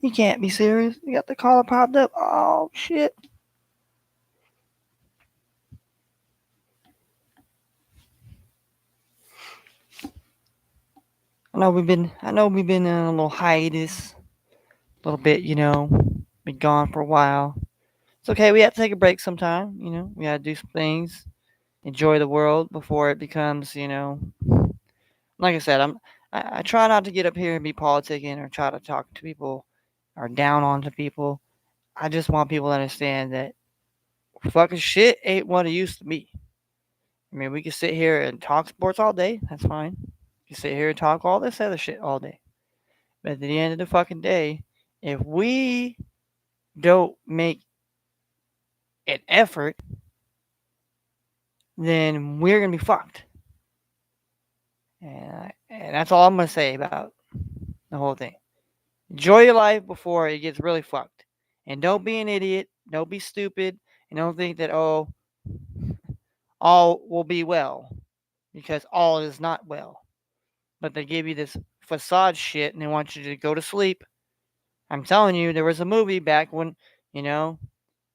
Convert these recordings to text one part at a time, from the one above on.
You can't be serious. You got the caller popped up. Oh shit. I know we've been in a little hiatus, a little bit. Been gone for a while. It's okay. We have to take a break sometime. We gotta do some things, enjoy the world before it becomes. Like I said, I try not to get up here and be politicking or try to talk to people or down onto people. I just want people to understand that fucking shit ain't what it used to be. I mean, we can sit here and talk sports all day. That's fine. You sit here and talk all this other shit all day. But at the end of the fucking day, if we don't make an effort, then we're gonna be fucked. And that's all I'm gonna say about the whole thing. Enjoy your life before it gets really fucked. And don't be an idiot. Don't be stupid. And don't think that, all will be well. Because all is not well. But they give you this facade shit and they want you to go to sleep. I'm telling you, there was a movie back when, you know,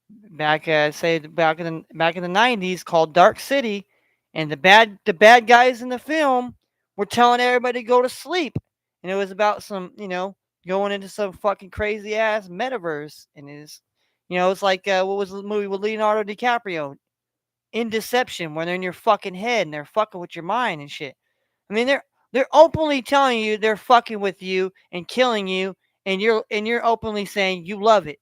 back in the 90s called Dark City, and the bad guys in the film were telling everybody to go to sleep, and it was about some going into some fucking crazy ass metaverse, and it's like what was the movie with Leonardo DiCaprio, In Deception, where they're in your fucking head and they're fucking with your mind and shit. I mean, they're openly telling you they're fucking with you and killing you, and you're openly saying you love it.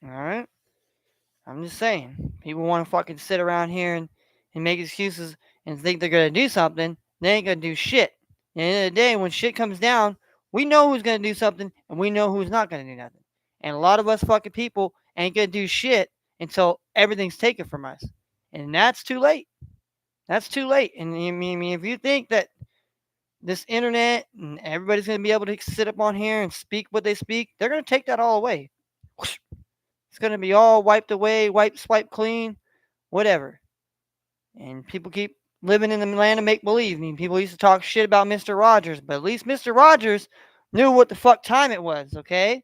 All right. I'm just saying, people want to fucking sit around here and make excuses and think they're gonna do something. They ain't gonna do shit. At the end of the day, when shit comes down, we know who's gonna do something and we know who's not gonna do nothing. And a lot of us fucking people ain't gonna do shit until everything's taken from us, and that's too late. That's too late. And I mean, if you think that this internet and everybody's gonna be able to sit up on here and speak what they speak, they're gonna take that all away. It's gonna be all wiped away, swipe clean, whatever. And people keep living in the land of make believe. I mean, people used to talk shit about Mr. Rogers, but at least Mr. Rogers knew what the fuck time it was, okay?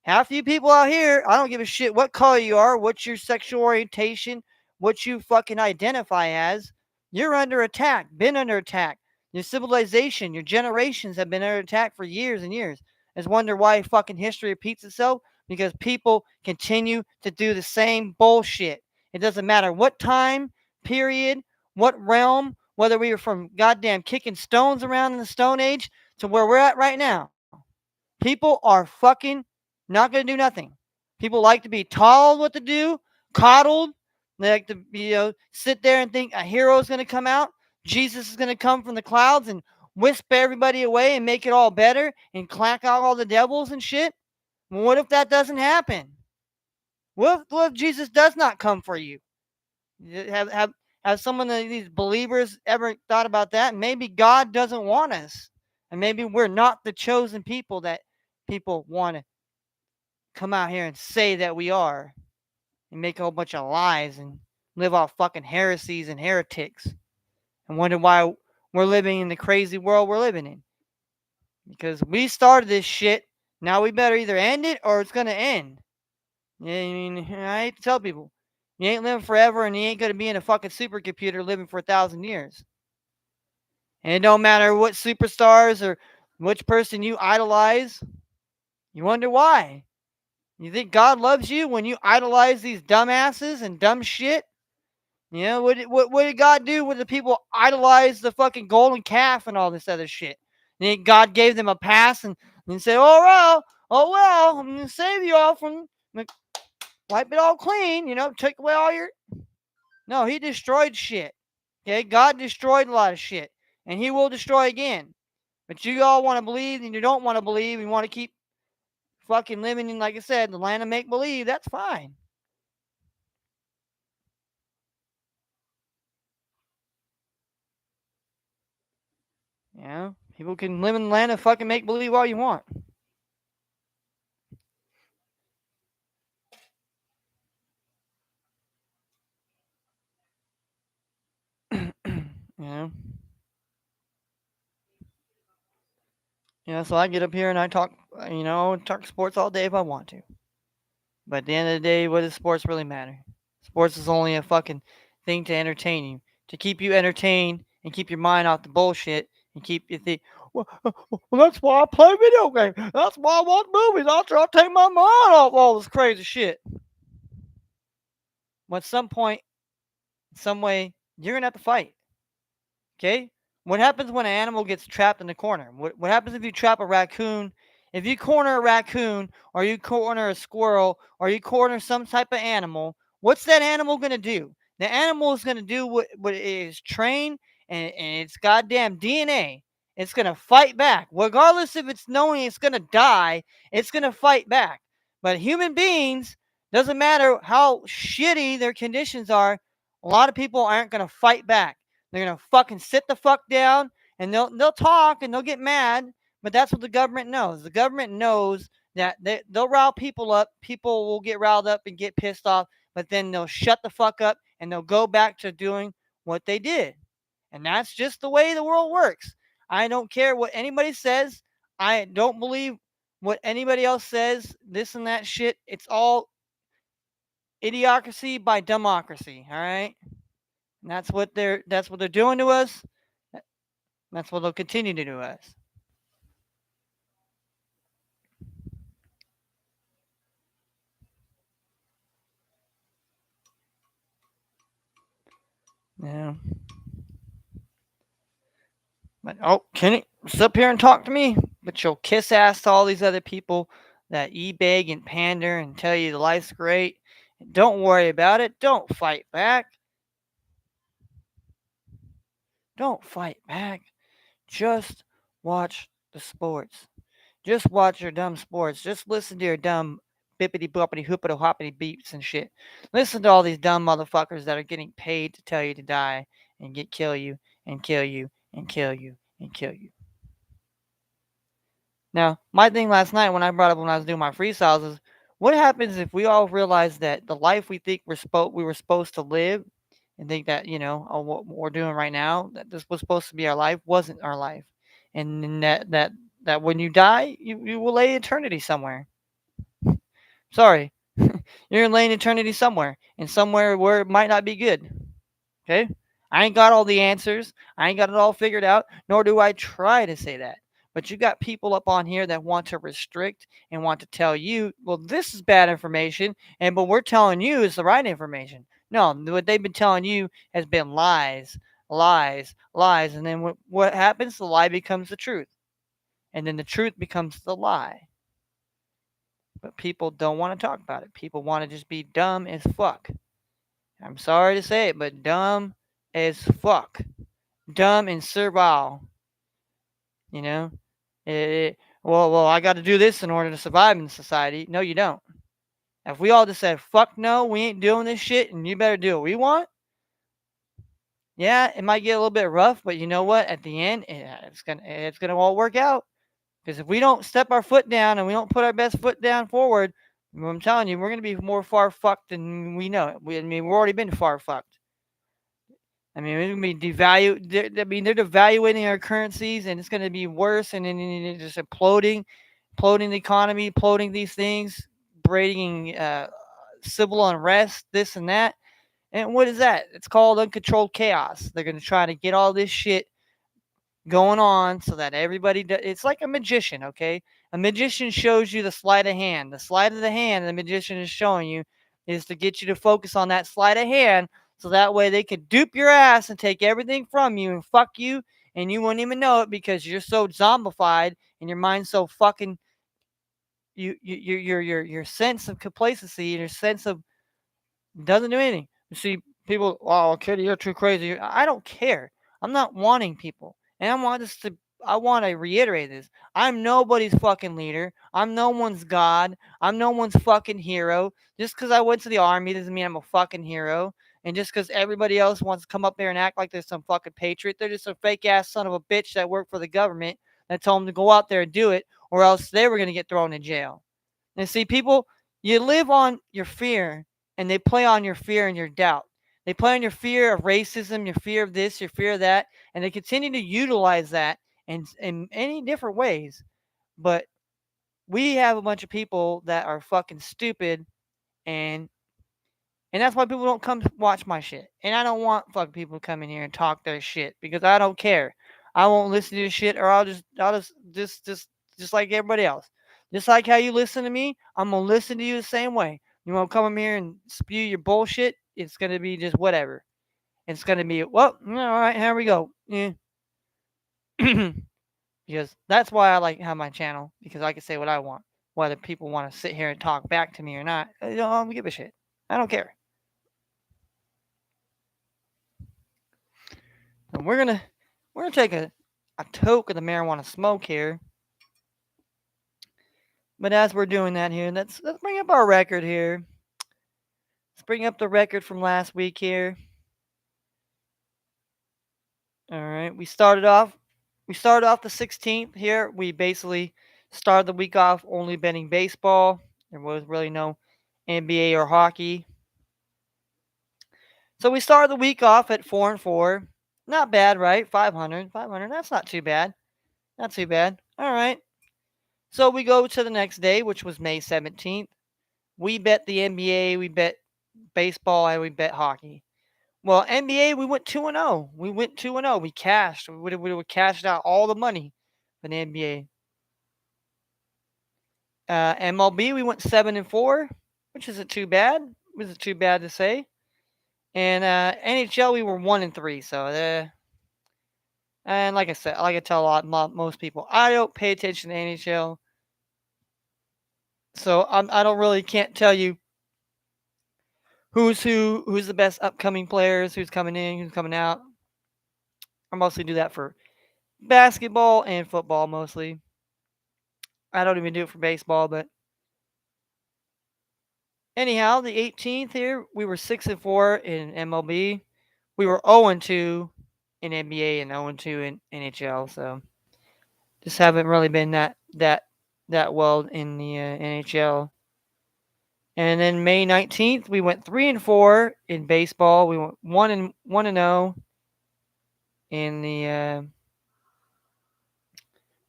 Half of you people out here, I don't give a shit what color you are, what's your sexual orientation, what you fucking identify as. You're under attack, been under attack. Your civilization, your generations have been under attack for years and years. Just wonder why fucking history repeats itself? Because people continue to do the same bullshit. It doesn't matter what time, period, what realm, whether we were from goddamn kicking stones around in the Stone Age to where we're at right now. People are fucking not going to do nothing. People like to be told what to do, coddled. They like to sit there and think a hero is going to come out. Jesus is going to come from the clouds and wisp everybody away and make it all better and clack out all the devils and shit. Well, what if that doesn't happen? What if Jesus does not come for you? Have some of these believers ever thought about that? Maybe God doesn't want us, and maybe we're not the chosen people that people want to come out here and say that we are, and make a whole bunch of lies and live off fucking heresies and heretics, and wonder why we're living in the crazy world we're living in. Because we started this shit. Now we better either end it or it's gonna end. Yeah, I mean, I hate to tell people, you ain't living forever, and you ain't gonna be in a fucking supercomputer living for 1,000 years. And it don't matter what superstars or which person you idolize. You wonder why. You think God loves you when you idolize these dumbasses and dumb shit? What did God do when the people idolized the fucking golden calf and all this other shit? And God gave them a pass and said, oh well, I'm gonna save you all from wipe it all clean, take away all your. No, he destroyed shit. Okay, God destroyed a lot of shit, and he will destroy again. But you all want to believe and you don't want to believe, and want to keep fucking living in, like I said, the land of make believe. That's fine. People can live in the land of fucking make believe all you want. you know. So I get up here and I talk, talk sports all day if I want to. But at the end of the day, what does sports really matter? Sports is only a fucking thing to entertain you, to keep you entertained and keep your mind off the bullshit and keep you think. Well, that's why I play video games. That's why I watch movies. I'll try to take my mind off all this crazy shit. But at some point, some way, you're gonna have to fight. Okay? What happens when an animal gets trapped in the corner? What happens if you trap a raccoon? If you corner a raccoon, or you corner a squirrel, or you corner some type of animal, what's that animal gonna do? The animal is gonna do what it is trained, and its goddamn DNA. It's gonna fight back. Regardless if it's knowing it's gonna die, it's gonna fight back. But human beings, doesn't matter how shitty their conditions are, a lot of people aren't gonna fight back. They're gonna fucking sit the fuck down, and they'll talk and they'll get mad, but that's what the government knows. The government knows that they'll rile people up. People will get riled up and get pissed off, but then they'll shut the fuck up and they'll go back to doing what they did. And that's just the way the world works. I don't care what anybody says. I don't believe what anybody else says. This and that shit. It's all idiocracy by democracy. All right. And that's what they're doing to us. That's what they'll continue to do to us. Yeah. But can you sit up here and talk to me? But you'll kiss ass to all these other people that beg and pander and tell you the life's great. Don't worry about it. Don't fight back. Don't fight back. Just watch the sports. Just watch your dumb sports. Just listen to your dumb bippity boppity hoopity hoppity beeps and shit. Listen to all these dumb motherfuckers that are getting paid to tell you to die and kill you and kill you and kill you and kill you. Now, my thing last night when I brought up when I was doing my freestyles is, what happens if we all realize that the life we think we were supposed to live, and think that what we're doing right now, that this was supposed to be our life, wasn't our life, and that when you die, you will lay eternity somewhere. Sorry, you're gonna lay in eternity somewhere, and somewhere where it might not be good. Okay? I ain't got all the answers. I ain't got it all figured out, nor do I try to say that. But you got people up on here that want to restrict and want to tell you, well, this is bad information, but we're telling you is the right information. No, what they've been telling you has been lies, lies, lies. And then what happens? The lie becomes the truth. And then the truth becomes the lie. But people don't want to talk about it. People want to just be dumb as fuck. I'm sorry to say it, but dumb as fuck. Dumb and servile. You know? Well, I got to do this in order to survive in society. No, you don't. If we all just said, fuck no, we ain't doing this shit, and you better do what we want, yeah, it might get a little bit rough, but you know what? At the end, it's gonna all work out. Because if we don't step our foot down and we don't put our best foot down forward, I'm telling you, we're gonna be more far fucked than we know. We've already been far fucked. I mean, we're gonna be devalued. They're devaluating our currencies, and it's gonna be worse. And then just imploding the economy, imploding these things, breeding civil unrest, this and that. And what is that? It's called uncontrolled chaos. They're gonna try to get all this shit going on so that everybody it's like a magician. Okay, a magician shows you the sleight of hand. The sleight of the hand the magician is showing you is to get you to focus on that sleight of hand, so that way they could dupe your ass and take everything from you and fuck you, and you wouldn't even know it because you're so zombified and your mind's so fucking your sense of complacency and your sense of doesn't do anything. You see, people, oh, Kitty, you're too crazy. I don't care. I'm not wanting people. And I want to reiterate this. I'm nobody's fucking leader. I'm no one's God. I'm no one's fucking hero. Just because I went to the army doesn't mean I'm a fucking hero. And just because everybody else wants to come up there and act like they're some fucking patriot, they're just a fake ass son of a bitch that worked for the government that told them to go out there and do it, or else they were going to get thrown in jail. And see, people, you live on your fear, and they play on your fear and your doubt. They play on your fear of racism, your fear of this, your fear of that, and they continue to utilize that in any different ways. But we have a bunch of people that are fucking stupid, and that's why people don't come watch my shit. And I don't want fucking people to come in here and talk their shit because I don't care. I won't listen to your shit, or I'll just like everybody else. Just like how you listen to me, I'm gonna listen to you the same way. You wanna come in here and spew your bullshit? It's gonna be just whatever. It's gonna be well, all right, here we go. Yeah. Because that's why I like have my channel, because I can say what I want, whether people want to sit here and talk back to me or not. I don't give a shit. I don't care. And we're gonna take a toke of the marijuana smoke here. But as we're doing that here, let's bring up our record here. Let's bring up the record from last week here. All right, we started off the 16th here. We basically started the week off only betting baseball. There was really no NBA or hockey. So we started the week off at 4-4. Not bad, right? 500. 500. That's not too bad. Not too bad. All right. So we go to the next day, which was May 17th. We bet the NBA, we bet baseball, and we bet hockey. Well, NBA, we went 2-0. We went 2-0. We cashed. We would have cashed out all the money for the NBA. MLB, we went 7-4, which isn't too bad. It wasn't too bad to say. And NHL, we were 1-3. So and like I said, like I tell most people, I don't pay attention to NHL, so I don't really can't tell you who's the best upcoming players, who's coming in, who's coming out. I mostly do that for basketball and football mostly. I don't even do it for baseball, but anyhow, the 18th here, we were 6-4 in MLB. We were 0-2 in NBA and 0-2 in NHL. So just haven't really been that well in the NHL. And then May 19th, we went 3-4 in baseball. We went 1-0 in the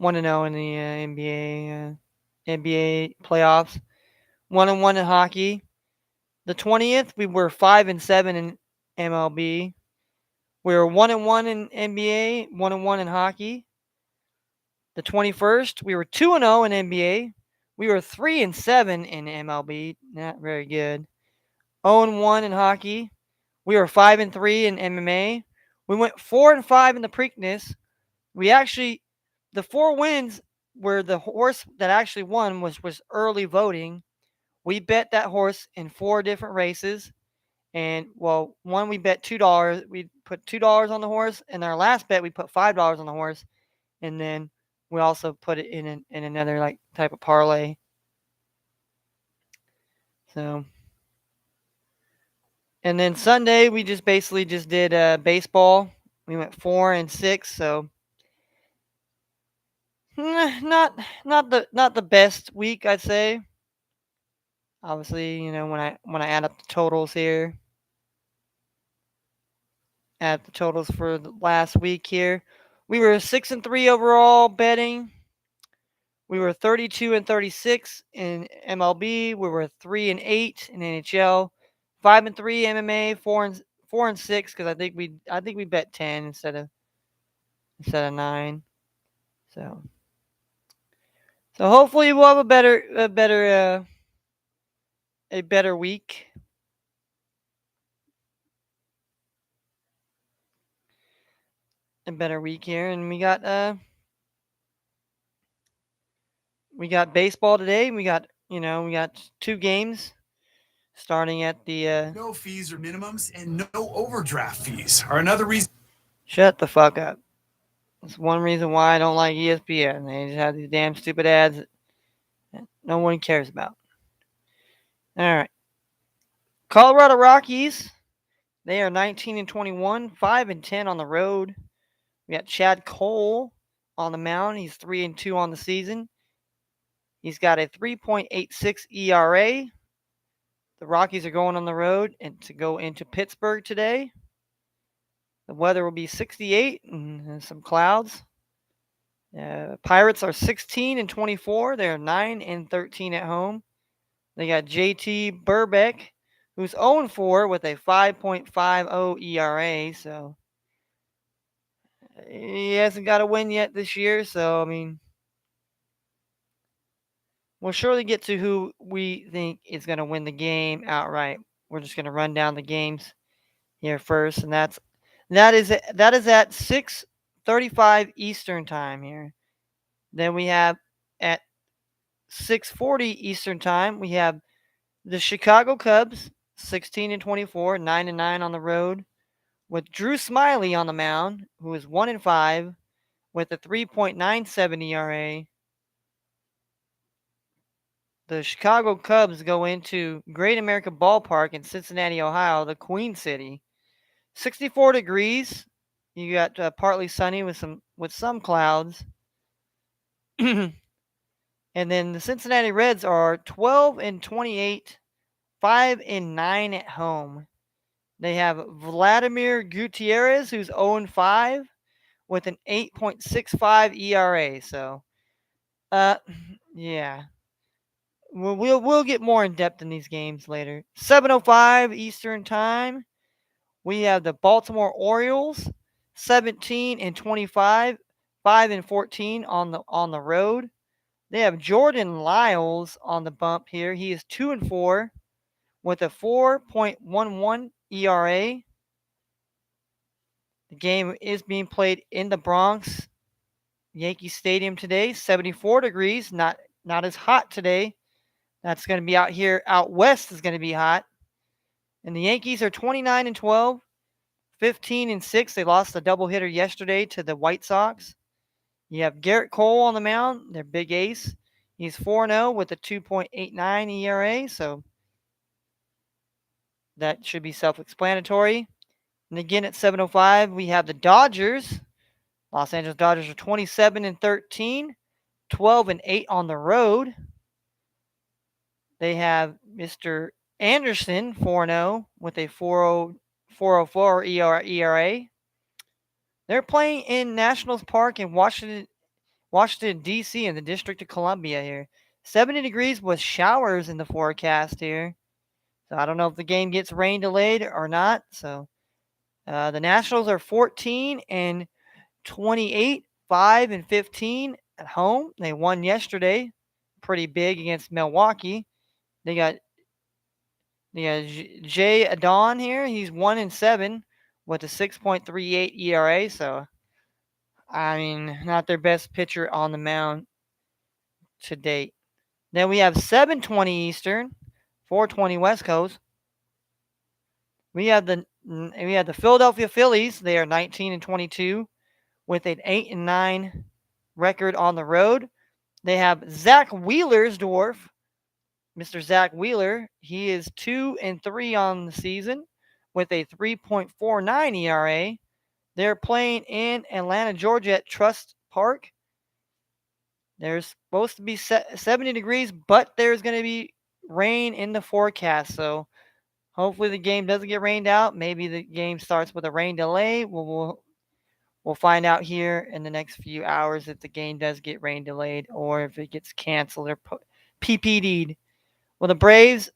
1-0 in the NBA playoffs. 1-1 in hockey. The 20th, we were 5-7 in MLB. We were 1-1 in NBA, 1-1 in hockey. The 21st, we were 2-0 in NBA. We were 3-7 in MLB, not very good. 0-1 in hockey. We were 5-3 in MMA. We went 4-5 in the Preakness. The 4 wins were the horse that actually won was early voting. We bet that horse in 4 different races. And well, one we bet $2. We put $2 on the horse, and our last bet we put $5 on the horse, and then we also put it in another like type of parlay. So, and then Sunday we just basically just did baseball. We went 4-6, so not the best week, I'd say. Obviously, when I add up the totals here, add the totals for the last week here, we were 6-3 overall betting. We were 32-36 in MLB. We were 3-8 in NHL. 5-3 MMA. 4-6 because I think we bet 10 instead of 9. So hopefully we'll have a better week. A better week here, and we got baseball today. We got 2 games starting at the no fees or minimums and no overdraft fees are another reason. Shut the fuck up. That's one reason why I don't like ESPN. They just have these damn stupid ads that no one cares about. All right. Colorado Rockies. They are 19-21, 5-10 on the road. We got Chad Cole on the mound. He's 3-2 on the season. He's got a 3.86 ERA. The Rockies are going on the road and to go into Pittsburgh today. The weather will be 68 and some clouds. Pirates are 16 and 24. They're 9 and 13 at home. They got JT Burbeck, who's 0 and 4 with a 5.50 ERA. So he hasn't got a win yet this year. So I mean, we'll surely get to who we think is going to win the game outright. We're just going to run down the games here first, and that is at 6:35 Eastern time here. Then we have at 6:40 Eastern time, we have the Chicago Cubs, 16 and 24, 9 and 9 on the road, with Drew Smiley on the mound, who is 1 and 5 with a 3.97 ERA. The Chicago Cubs go into Great America Ballpark in Cincinnati, Ohio, the Queen City. 64 degrees. You got partly sunny with some clouds. And then the Cincinnati Reds are 12 and 28, 5 and 9 at home. They have Vladimir Gutierrez, who's 0 and 5 with an 8.65 ERA. So, uh, yeah, we'll get more in depth in these games later. 7:05 Eastern time. We have the Baltimore Orioles, 17 and 25, 5 and 14 on the road. They have Jordan Lyles on the bump here. He is 2 and 4 with a 4.11 ERA. The game is being played in the Bronx Yankee Stadium today. 74 degrees, not as hot today. That's going to be out west is going to be hot. And the Yankees are 29 and 12, 15 and 6. They lost a doubleheader yesterday to the White Sox. You have Garrett Cole on the mound, their big ace. He's 4-0 with a 2.89 ERA, so that should be self-explanatory. And again at 7:05, we have the Dodgers. Los Angeles Dodgers are 27 and 13, 12 and 8 on the road. They have Mr. Anderson 4-0 with a 4.04 ERA. They're playing in Nationals Park in Washington, D.C. in the District of Columbia here. 70 degrees with showers in the forecast here. So I don't know if the game gets rain delayed or not. So the Nationals are 14 and 28, 5 and 15 at home. They won yesterday pretty big against Milwaukee. They got Jay Adon here. He's 1 and 7 with a 6.38 ERA. So I mean, not their best pitcher on the mound to date. Then we have 7:20 Eastern, 4:20 West Coast. We have the Philadelphia Phillies. They are 19 and 22 with an 8 and 9 record on the road. They have Zach Wheeler's dwarf, Mr. Zach Wheeler. He is 2 and 3 on the season with a 3.49 ERA. They're playing in Atlanta, Georgia at Trust Park. There's supposed to be 70 degrees, but there's going to be rain in the forecast. So hopefully the game doesn't get rained out. Maybe the game starts with a rain delay. We'll find out here in the next few hours if the game does get rain delayed or if it gets canceled or PPD'd. Well, the Braves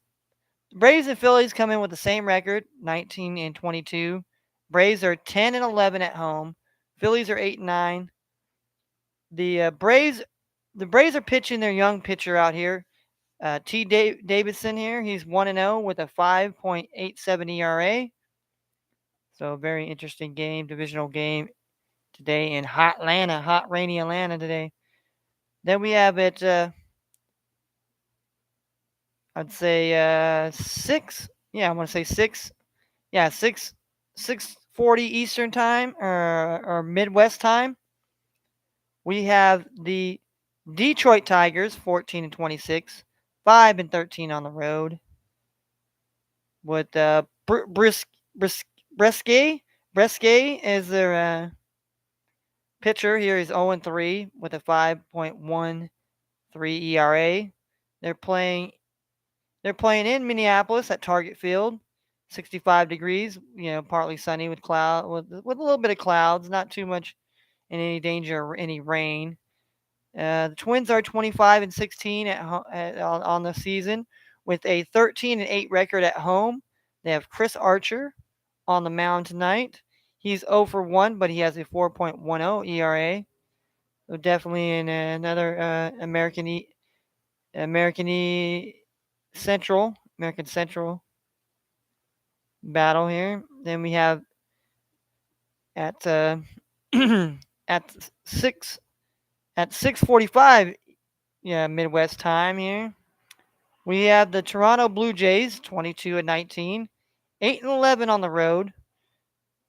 and Phillies come in with the same record, 19 and 22. Braves are 10 and 11 at home. Phillies are 8 and 9. The Braves are pitching their young pitcher out here, T. Davidson here. He's 1 and 0 with a 5.87 ERA. So very interesting game, divisional game today in hot rainy Atlanta today. Then we have it. I'd say 6. Yeah, I want to say 6. Yeah, 6:40 Eastern time or Midwest time. We have the Detroit Tigers 14 and 26, 5 and 13 on the road. With Bresque as their pitcher here. He's 0 and 3 with a 5.13 ERA. They're playing in Minneapolis at Target Field. 65 degrees, partly sunny with a little bit of clouds, not too much in any danger or any rain. The Twins are 25-16 on the season with a 13-8 record at home. They have Chris Archer on the mound tonight. He's 0 for 1, but he has a 4.10 ERA. So definitely in another American Central battle here. Then we have at at 6 at 6:45, yeah, Midwest time here. We have the Toronto Blue Jays 22-19, 8-11 on the road.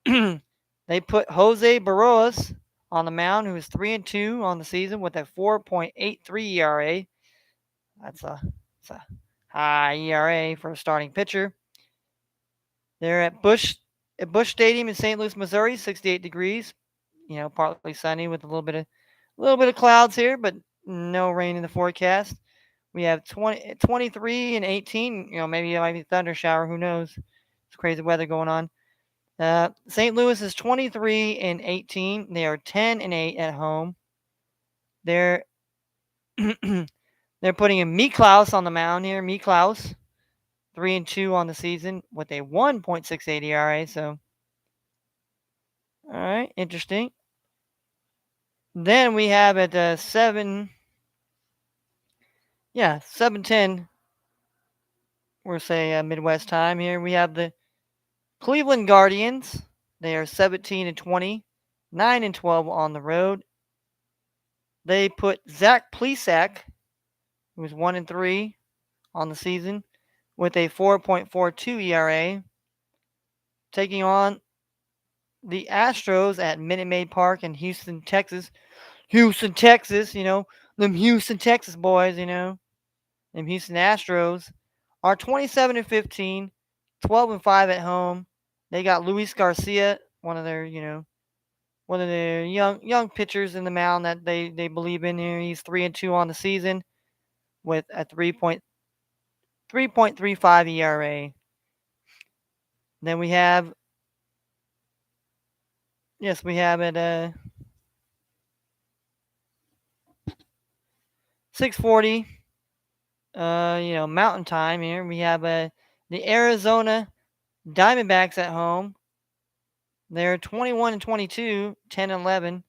They put Jose Barroas on the mound, who is 3-2 on the season with a 4.83 ERA. That's a high ERA for a starting pitcher. They're at Bush Stadium in St. Louis, Missouri, 68 degrees. You know, partly sunny with a little bit of clouds here, but no rain in the forecast. We have 23 and 18. You know, maybe it might be a thunder shower. Who knows? It's crazy weather going on. St. Louis is 23 and 18. They are 10 and 8 at home. They're they're putting in Miklaus on the mound here. Miklaus, 3-2 on the season with a 1.68 ERA. So, all right, interesting. Then we have at 7:10. We'll say Midwest time here. We have the Cleveland Guardians. They are 17-20, 9-12 on the road. They put Zach Plesac, who's 1-3 on the season, with a 4.42 ERA, taking on the Astros at Minute Maid Park in Houston, Texas. Houston, Texas, you know, them Houston, Texas boys, you know, them Houston Astros are 27-15, 12-5 at home. They got Luis Garcia, one of their, one of their young pitchers in the mound that they believe in here. He's 3-2 on the season with a 3.35 ERA. Then we have we have at 6:40 Mountain Time here. We have the Arizona Diamondbacks at home. They're 21-22, 10-11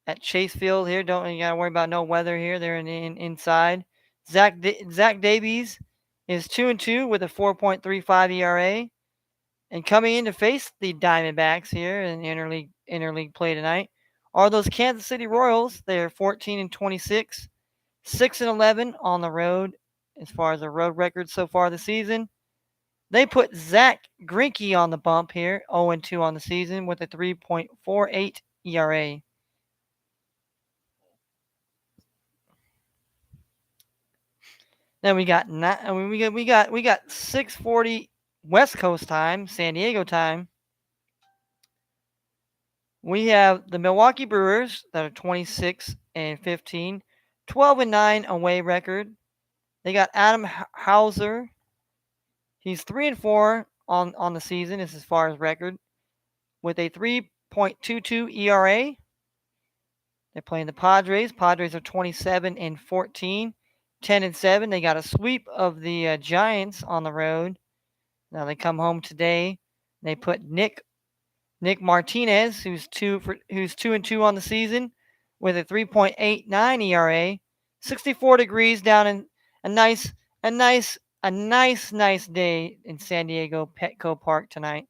at Chase Field here. You gotta worry about no weather here. They're inside. Zach Davies is 2-2 with a 4.35 ERA, and coming in to face the Diamondbacks here in interleague play tonight are those Kansas City Royals. They're 14-26, 6-11 on the road as far as their road record so far this season. They put Zach Greinke on the bump here, 0-2 on the season with a 3.48 ERA. Then we got 6:40 West Coast time, San Diego time. We have the Milwaukee Brewers that are 26-15, 12-9 away record. They got Adam Hauser. He's 3-4 on the season as far as record with a 3.22 ERA. They're playing the Padres. Padres are 27-14, 10-7. They got a sweep of the Giants on the road. Now they come home today. They put Nick Martinez, who's 2-2 on the season, with a 3.89 ERA. 64 degrees down in a nice day in San Diego Petco Park tonight.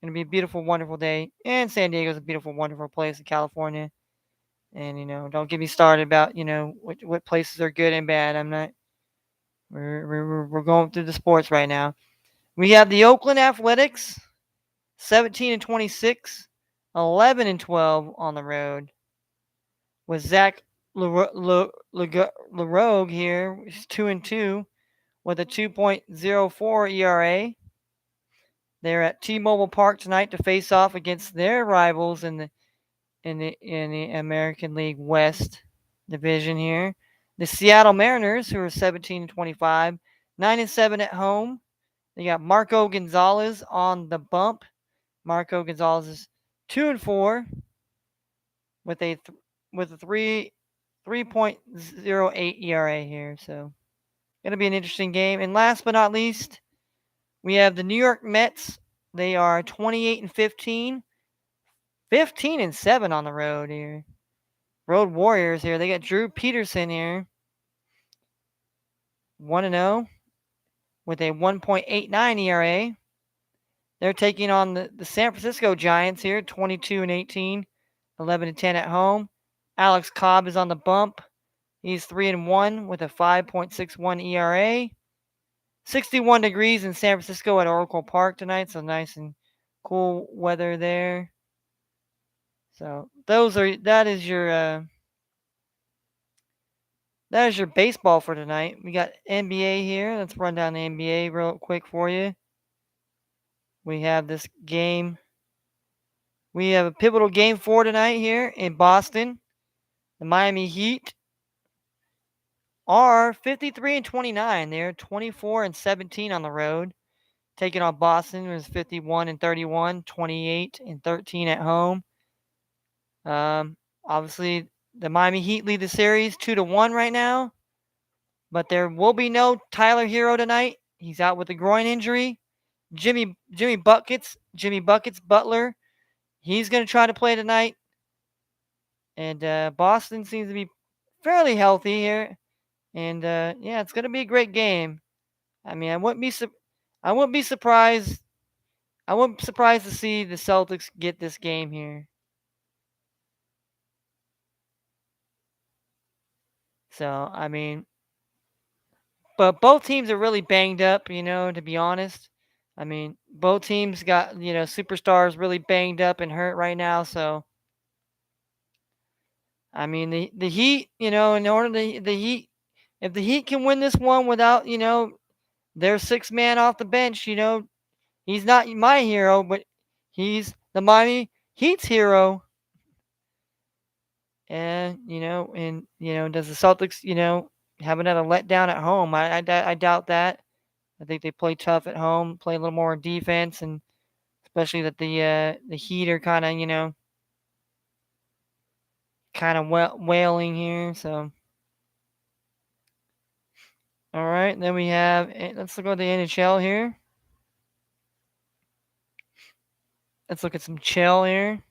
Gonna be a beautiful, wonderful day. And San Diego's a beautiful, wonderful place in California. And don't get me started about what places are good and bad. I'm not. We're going through the sports right now. We have the Oakland Athletics, 17-26, 11-12 on the road. With Zach LaRogue here, 2-2 with a 2.04 ERA. They're at T-Mobile Park tonight to face off against their rivals in the American League West division here. The Seattle Mariners, who are 17-25, 9-7 at home. They got Marco Gonzalez on the bump. Marco Gonzalez is 2-4 with a 3.08 ERA here. So gonna be an interesting game. And last but not least, we have the New York Mets. They are 28 and 15, 15 and 7 on the road here. Road Warriors here. They got Drew Peterson here, 1 and 0 with a 1.89 ERA. They're taking on the San Francisco Giants here, 22 and 18, 11 and 10 at home. Alex Cobb is on the bump. He's 3 and 1 with a 5.61 ERA. 61 degrees in San Francisco at Oracle Park tonight, so nice and cool weather there. So that is your baseball for tonight. We got NBA here. Let's run down the NBA real quick for you. We have this game. We have a pivotal game 4 tonight here in Boston. The Miami Heat are 53 and 29. They're 24 and 17 on the road. Taking on Boston was 51 and 31, 28 and 13 at home. Obviously, the Miami Heat lead the series 2-1 right now. But there will be no Tyler Hero tonight. He's out with a groin injury. Jimmy Buckets Butler. He's going to try to play tonight. And Boston seems to be fairly healthy here. And yeah, it's going to be a great game. I mean, I wouldn't be surprised. I wouldn't be surprised to see the Celtics get this game here. So, I mean, but both teams are really banged up, to be honest. I mean, both teams got, superstars really banged up and hurt right now. So, I mean, the Heat, in order the Heat, if the Heat can win this one without, their sixth man off the bench, he's not my hero, but he's the Miami Heat's hero. And, does the Celtics, have another letdown at home? I doubt that. I think they play tough at home, play a little more defense, and especially that the Heat are kind of wailing here. So, all right, then we have let's look at the NHL here. Let's look at some chill here.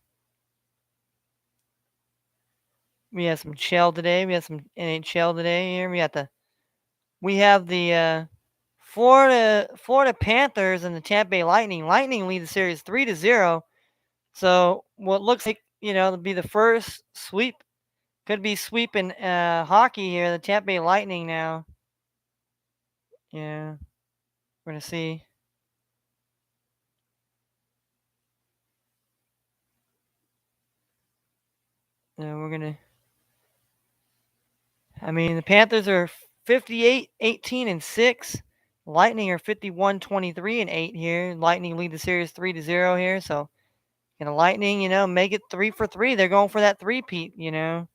We have some chill today. We have some NHL today here. We have the Florida Panthers and the Tampa Bay Lightning. Lightning lead the series 3-0. So what looks like to be the first sweep, could be sweeping hockey here. The Tampa Bay Lightning now. Yeah, we're gonna see. We're gonna. I mean, the Panthers are 58, 18, and 6. Lightning are 51, 23, and 8 here. Lightning lead the series 3-0 here. So, can the Lightning, make it 3 for 3? They're going for that three-peat, And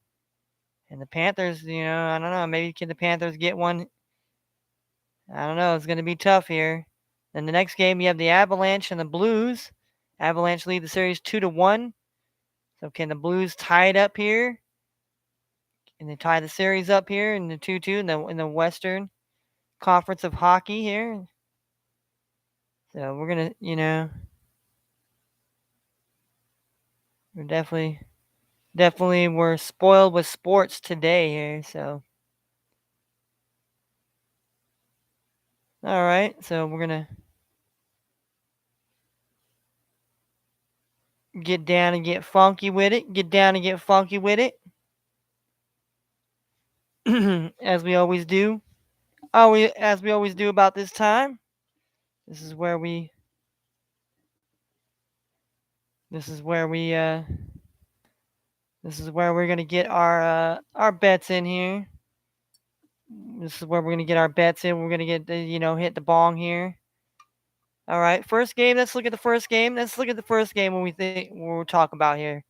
the Panthers, I don't know. Maybe can the Panthers get one? I don't know. It's going to be tough here. Then the next game, you have the Avalanche and the Blues. Avalanche lead the series 2-1. So, can the Blues tie it up here? And they tie the series up here in the 2-2 in the Western Conference of Hockey here. So we're gonna, we're definitely we're spoiled with sports today here. So all right, so we're gonna get down and get funky with it. Get down and get funky with it, as we always do. As we always do about this time. This is where we. This is where we. This is where we're gonna get our bets in here. This is where we're gonna get our bets in. We're gonna get the hit the bong here. All right, first game. Let's look at the first game. Let's look at the first game when we'll talk about here.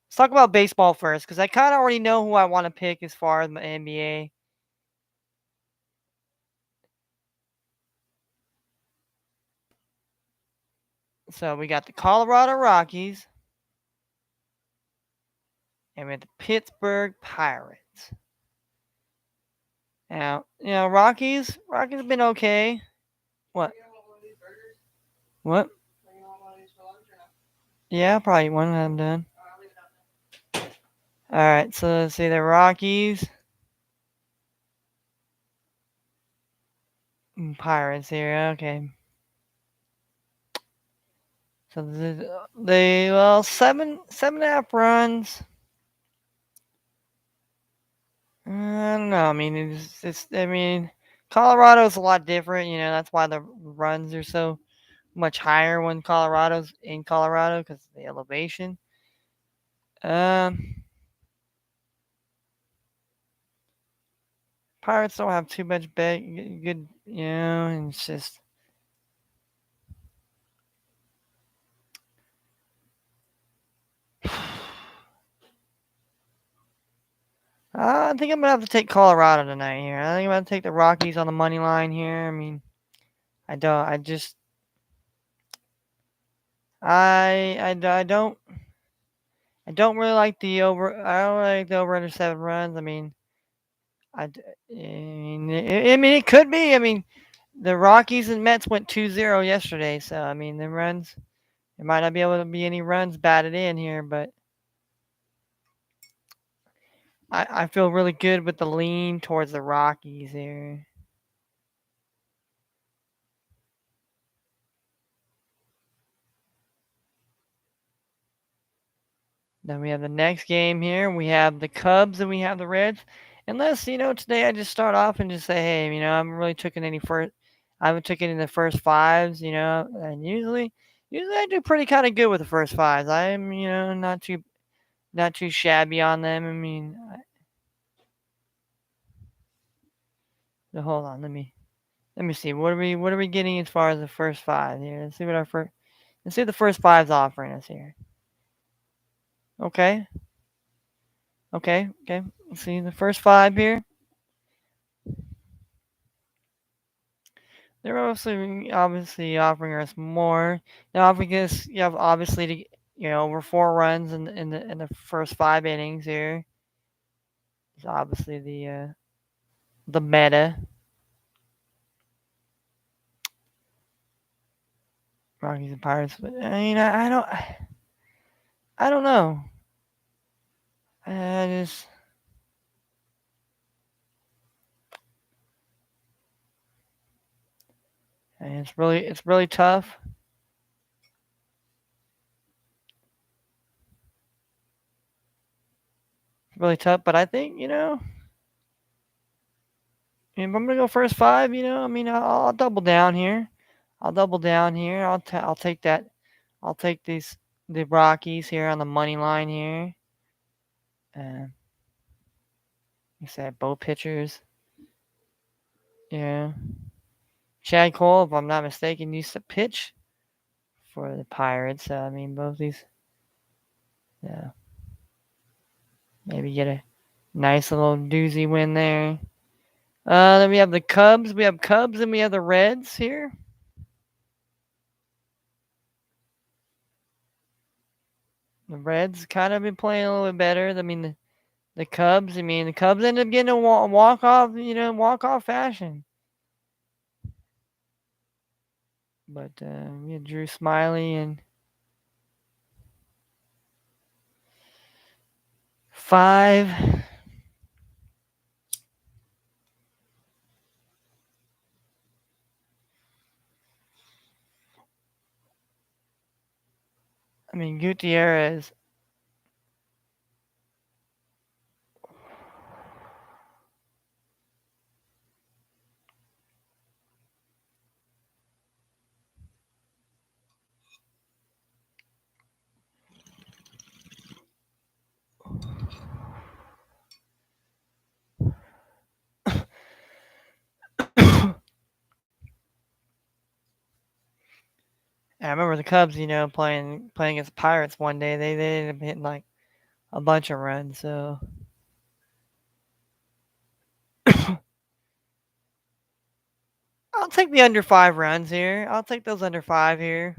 Let's talk about baseball first, because I kind of already know who I want to pick as far as the NBA. So we got the Colorado Rockies and we have the Pittsburgh Pirates. Now, Rockies have been okay. What? What? Yeah, probably one of them done. All right, so let's see the Rockies and Pirates here. Okay, so they well seven and a half runs. I don't know. I mean, it's I mean, Colorado's a lot different. That's why the runs are so much higher when Colorado's in Colorado because of the elevation. Um, Pirates don't have too much good, and it's just. I think I'm gonna have to take Colorado tonight here. I think I'm gonna take the Rockies on the money line here. I mean, I don't. I just. I don't. I don't really like the over. I don't really like the over under 7 runs. I mean, I mean, it could be. I mean, the Rockies and Mets went 2-0 yesterday, so I mean, the runs. There might not be able to be any runs batted in here, but I feel really good with the lean towards the Rockies here. Then we have the next game here. We have the Cubs and we have the Reds. Unless, today I just start off and just say, hey, I haven't really taken any first. I haven't taken in the first fives, and usually I do pretty kind of good with the first fives. I'm, not too shabby on them. I mean, hold on, let me see. What are we getting as far as the first five here? Let's see what the first five's offering us here. Okay. Okay. Okay. Let's see the first five here. They're obviously offering us more. Now, if we guess you have obviously to over 4 runs in the first 5 innings here. It's obviously the meta. Rockies and Pirates, but I mean I don't know. I just it's really tough. It's really tough, but I think if I'm gonna go first five, I mean I'll double down here. I'll double down here. I'll take that. I'll take the Rockies here on the money line here. You said both pitchers. Yeah. Chad Cole, if I'm not mistaken, used to pitch for the Pirates. So I mean both these. Yeah. Maybe get a nice little doozy win there. Then we have the Cubs. We have Cubs and we have the Reds here. The Reds kind of been playing a little bit better. I mean, the Cubs. I mean, the Cubs ended up getting a walk off. Walk off fashion. But we had Drew Smiley and 5. I mean, Gutierrez. I remember the Cubs, playing against the Pirates one day. They ended up hitting like a bunch of runs. So I'll take the under 5 runs here. I'll take those under 5 here.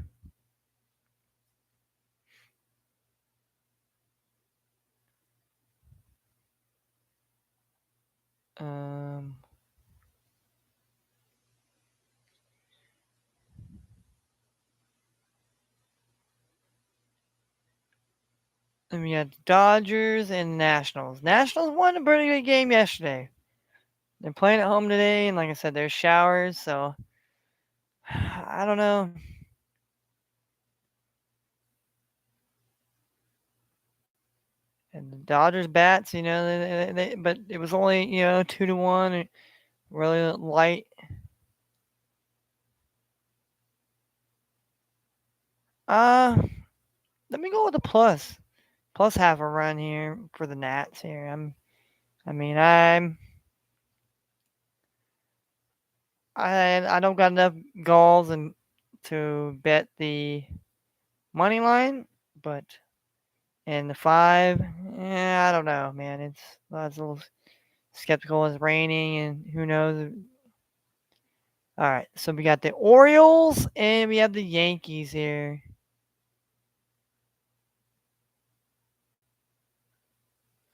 Um, then we got the Dodgers and Nationals. Nationals won a pretty good game yesterday. They're playing at home today, and like I said, there's showers, so I don't know. And the Dodgers bats, but it was only 2-1, really light. Uh, Let me go with the plus. Plus half a run here for the Nats here. I mean, I don't got enough goals and to bet the money line, but in the five, I don't know, man. I was a little skeptical. It's raining, and who knows. All right, so we got the Orioles and we have the Yankees here.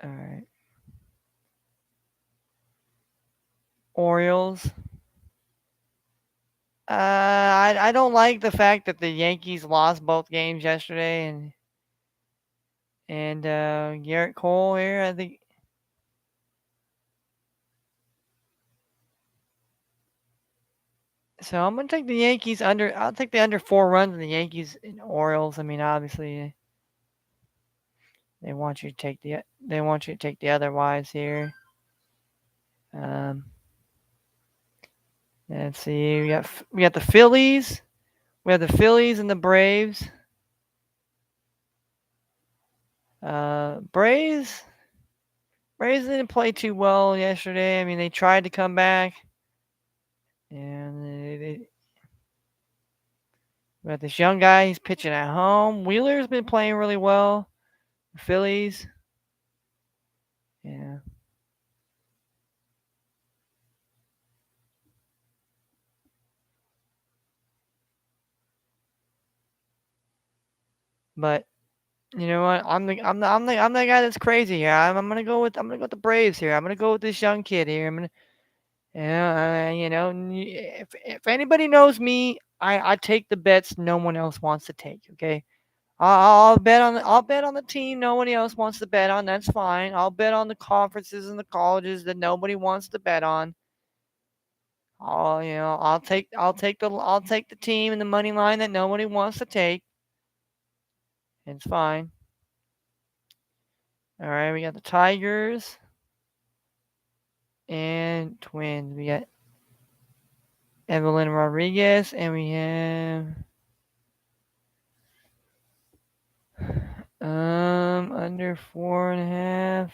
All right, Orioles. I don't like the fact that the Yankees lost both games yesterday, and Garrett Cole here. I think so. I'm gonna take the Yankees under. I'll take the under 4 runs in the Yankees and Orioles. I mean, obviously they want you to take the otherwise here. Um, let's see. We got the Phillies. We have the Phillies and the Braves. Braves. Braves didn't play too well yesterday. I mean, they tried to come back, and we got this young guy. He's pitching at home. Wheeler's been playing really well. The Phillies. Yeah. But you know what? I'm the guy that's crazy here. I'm gonna go with the Braves here. I'm gonna go with this young kid here. I'm gonna if anybody knows me, I take the bets no one else wants to take. Okay. I'll bet on the team nobody else wants to bet on. That's fine. I'll bet on the conferences and the colleges that nobody wants to bet on. I'll take the team and the money line that nobody wants to take. It's fine. All right, we got the Tigers and Twins. We got Evelyn Rodriguez, and we have under 4.5.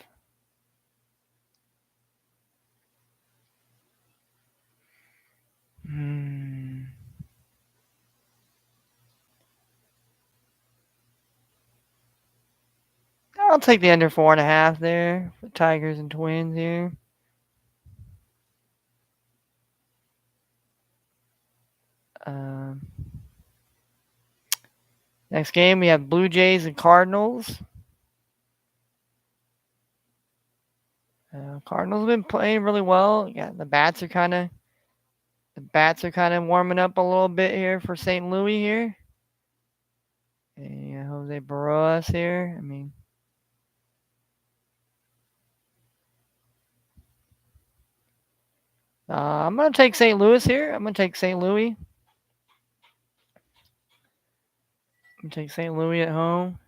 Hmm. I'll take the under 4.5 there for Tigers and Twins here. Um, Next game we have Blue Jays and Cardinals. Cardinals have been playing really well. Yeah, the bats are kind of warming up a little bit here for St. Louis here. And Jose Barroas here. I mean, I'm gonna take St. Louis here. I'm gonna take St. Louis. I'm gonna take St. Louis at home.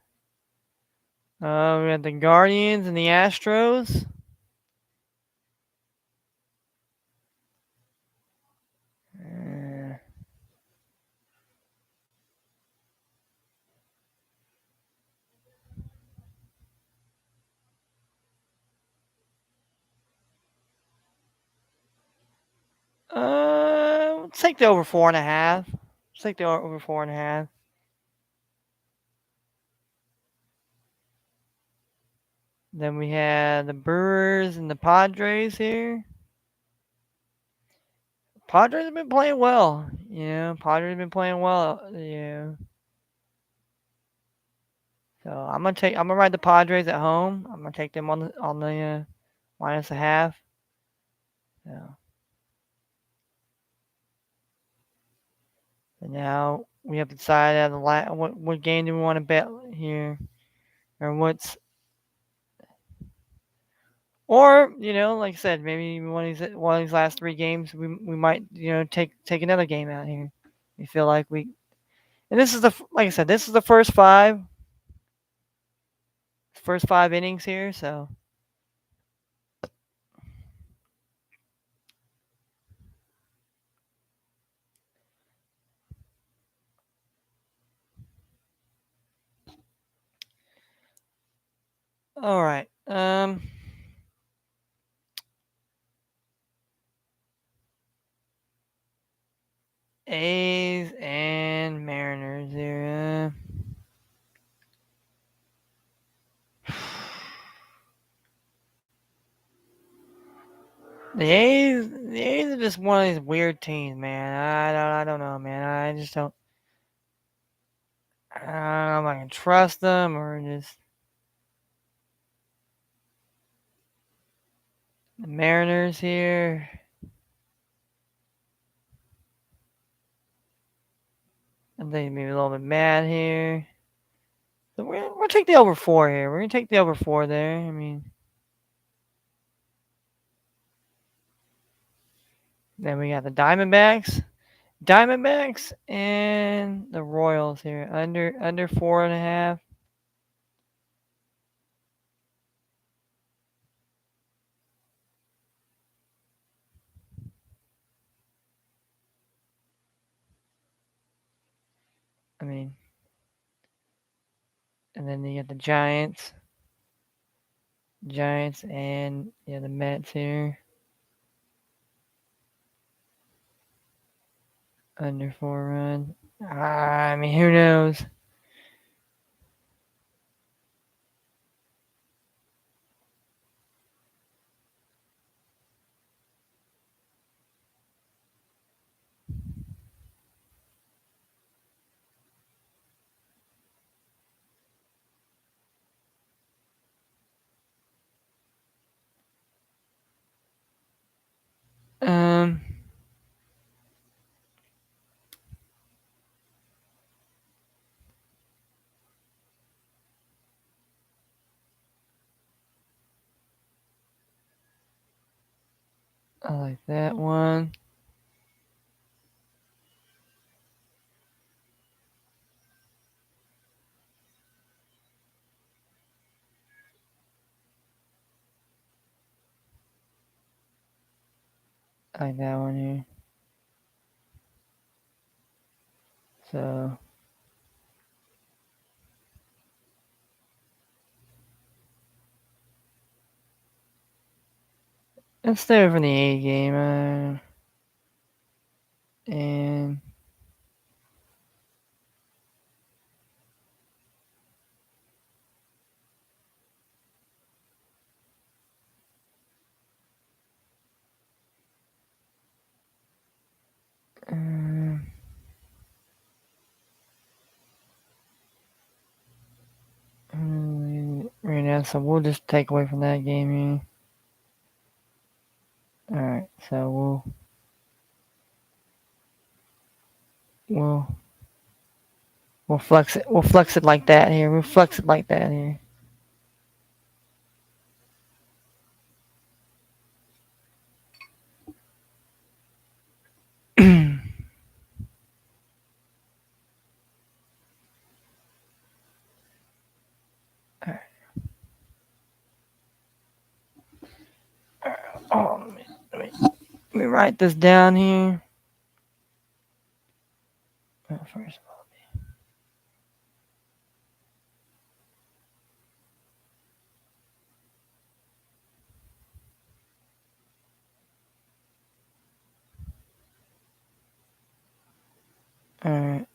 We got the Guardians and the Astros. Uh, let's take the over 4.5. Let's take the over 4.5. Then we have the Brewers and the Padres here. Padres have been playing well. Padres have been playing well. Yeah. So I'm gonna ride the Padres at home. I'm gonna take them on the minus a half. So, and now we have to decide out of what game do we want to bet here, or or like I said, maybe one of these last three games we might take another game out here. We feel like and this is like I said, this is the first five innings here. So all right, A's and Mariners here. The A's are just one of these weird teams, man. I don't know, man. I just don't. I don't know if I can trust them or just the Mariners here. I think maybe a little bit mad here. So we'll take the over 4 here. We're gonna take the over 4 there. I mean, then we got the Diamondbacks, and the Royals here under 4.5. I mean, and then you got the Giants, and the Mets here under 4 run. I mean, who knows? Um, I like that one. I like that one here. So let's stay over the A game. And um, right now, so we'll just take away from that game here. All right, so we'll we'll flex it. We'll flex it like that here. We'll flex it like that here. All right. Oh, let me write this down here. First of all right.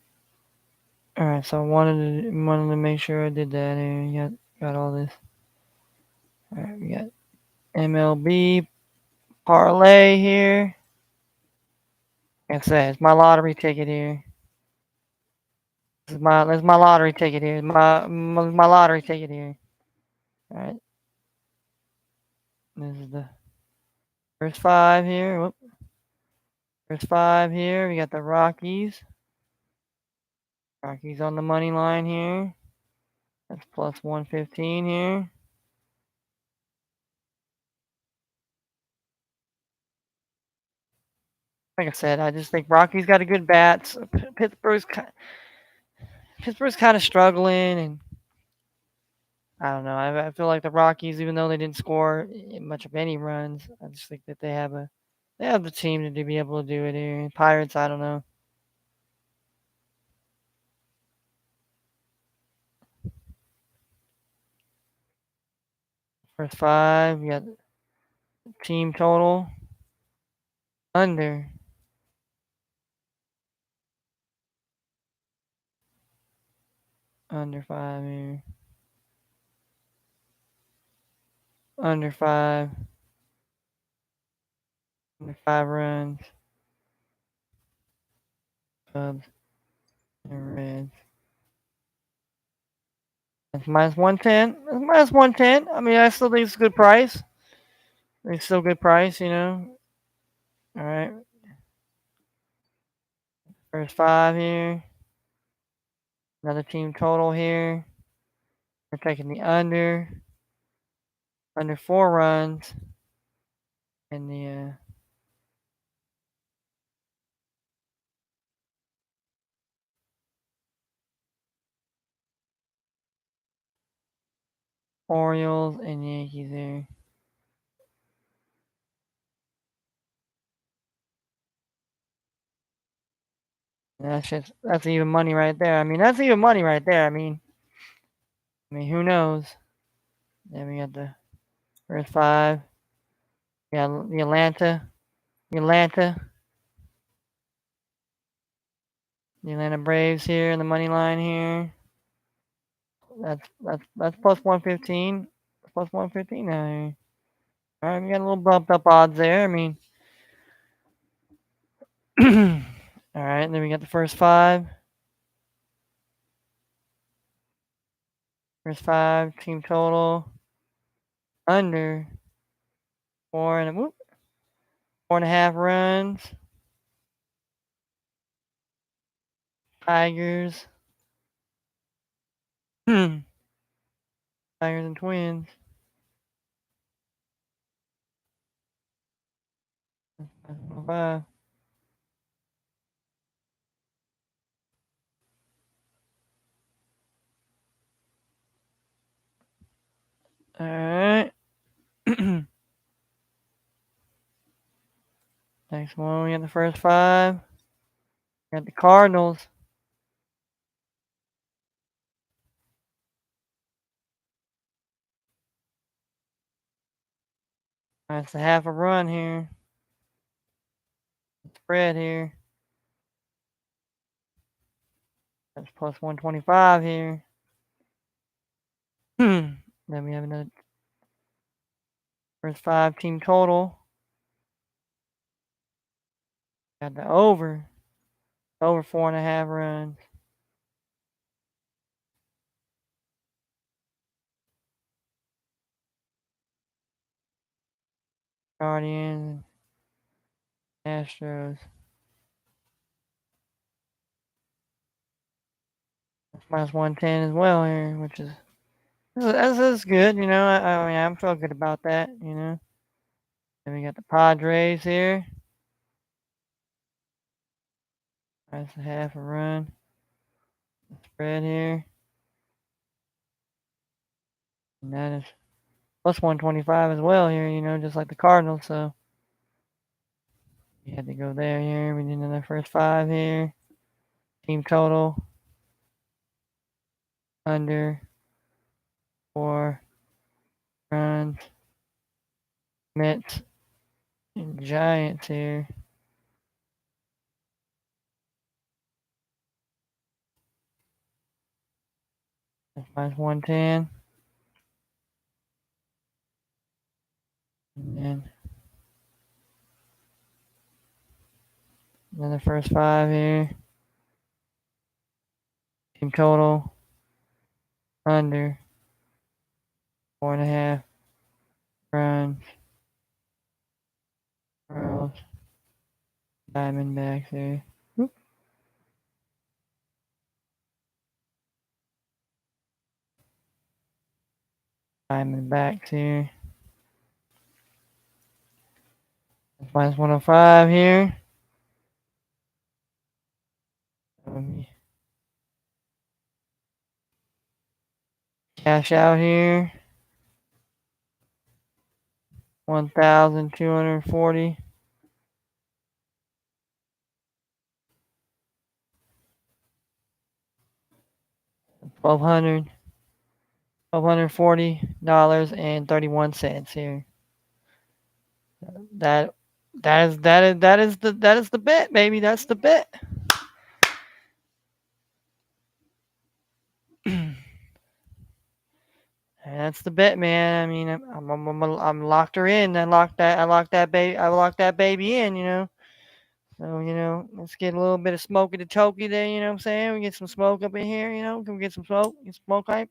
All right, so I wanted to make sure I did that here. Got all this. All right, we got MLB parlay here. Like I said, it's my lottery ticket here. This is my lottery ticket here. My lottery ticket here. All right. This is the First five here. Whoop. First five here. We got the Rockies. Rockies on the money line here. That's plus 115 here. Like I said, I just think Rockies got a good bats. Pittsburgh's kind of struggling, and I don't know. I feel like the Rockies, even though they didn't score much of any runs, I just think that they have the team to be able to do it here. Pirates, I don't know. First five, you got team total under. Under five here. Under five. Under 5 runs. Cubs and Reds. That's minus 110. That's minus 110. I mean, I still think it's a good price. It's still a good price, you know. All right. First five here. Another team total here. We're taking the under. Under 4 runs. And the Orioles and Yankees there. That's even money right there. I mean, that's even money right there. I mean, who knows? Then we got the first five. Yeah, the Atlanta Braves here in the money line here. That's plus 115. Plus 115 now here. All right, we got a little bumped up odds there. I mean, all right. Then we got the first five. First five team total under 4.5 runs. Tigers. Tigers and Twins. That's 5. All right. Next one, we got the first five. Got the Cardinals. That's a half a run here. Spread here. That's plus 125 here. Then we have another first five team total. Got the over. Over 4.5 runs. Guardians and Astros. That's minus 110 as well here, which is this is good, you know. I mean, I'm feeling good about that, you know. Then we got the Padres here. That's a half a run. Spread here. And that is plus 125 as well here, you know, just like the Cardinals. So we had to go there here. We did another first five here. Team total under 4 runs. Mets and Giants here. That's minus 110. And then another first five here. Team total under 4.5 runs. Diamondbacks here. Diamondbacks here. Minus 105 here. Cash out here. 1,240. 1,200. $1,240.31 here. That that is the bet, baby. That's the bet. That's the bet, man. I mean, I'm locked her in. I locked that baby in. So let's get a little bit of smoke at the toky there. You know what I'm saying? We get some smoke up in here. Can we get some smoke? Get smoke hype.